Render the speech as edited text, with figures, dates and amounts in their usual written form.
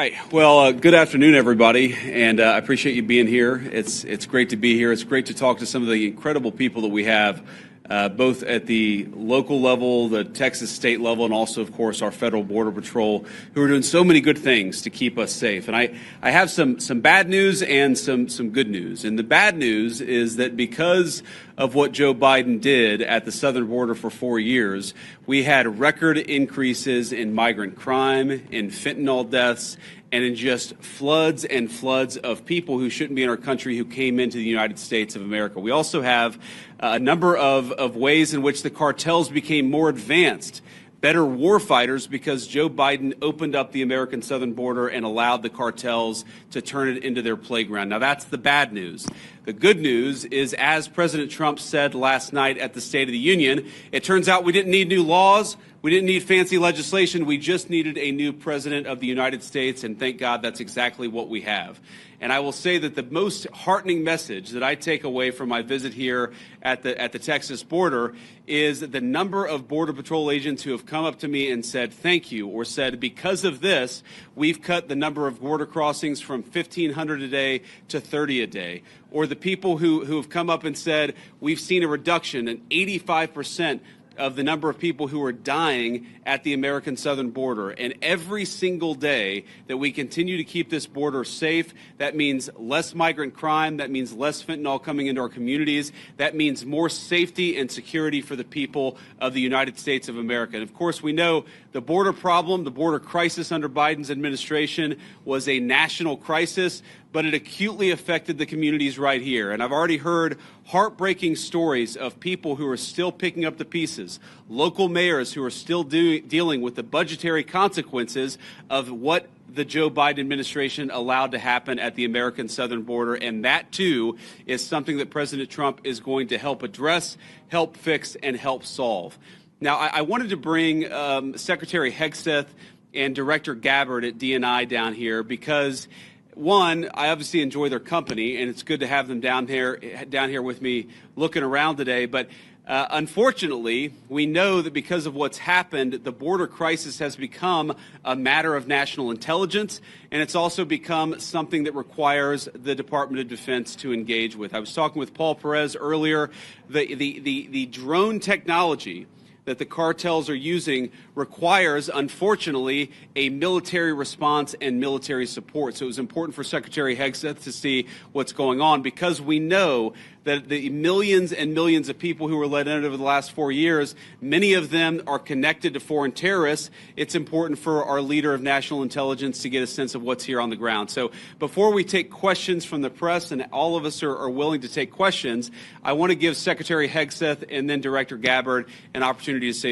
right. Well, good afternoon, everybody, and I appreciate you being here. It's great to be here. It's great to talk to some of the incredible people that we have, both at the local level, the Texas state level, and also, of course, our federal border patrol, who are doing so many good things to keep us safe. And I have some bad news and some good news. And the bad news is that because of what Joe Biden did at the southern border for 4 years, we had record increases in migrant crime, in fentanyl deaths, and in just floods and floods of people who shouldn't be in our country who came into the United States of America. We also have a number of ways in which the cartels became more advanced, better war fighters, because Joe Biden opened up the American southern border and allowed the cartels to turn it into their playground. Now, that's the bad news. The good news is, as President Trump said last night at the State of the Union, it turns out we didn't need new laws. We didn't need fancy legislation. We just needed a new president of the United States, and thank God that's exactly what we have. And I will say that the most heartening message that I take away from my visit here at the Texas border is the number of Border Patrol agents who have come up to me and said thank you, or said because of this, we've cut the number of border crossings from 1,500 a day to 30 a day. Or the people who have come up and said we've seen a reduction in 85% of the number of people who are dying at the American southern border. And every single day that we continue to keep this border safe, that means less migrant crime, that means less fentanyl coming into our communities, that means more safety and security for the people of the United States of America. And of course, we know the border problem, the border crisis under Biden's administration was a national crisis, but it acutely affected the communities right here. And I've already heard heartbreaking stories of people who are still picking up the pieces, local mayors who are still dealing with the budgetary consequences of what the Joe Biden administration allowed to happen at the American southern border. And that, too, is something that President Trump is going to help address, help fix, and help solve. Now, I wanted to bring Secretary Hegseth and Director Gabbard at DNI down here because, one, I obviously enjoy their company, and it's good to have them down here with me looking around today. But unfortunately, we know that because of what's happened, the border crisis has become a matter of national intelligence, and it's also become something that requires the Department of Defense to engage with. I was talking with Paul Perez earlier. The drone technology that the cartels are using requires, unfortunately, a military response and military support. So it was important for Secretary Hegseth to see what's going on, because we know that the millions and millions of people who were let in over the last 4 years, many of them are connected to foreign terrorists. It's important for our leader of national intelligence to get a sense of what's here on the ground. So before we take questions from the press, and all of us are willing to take questions, I want to give Secretary Hegseth and then Director Gabbard an opportunity to say a few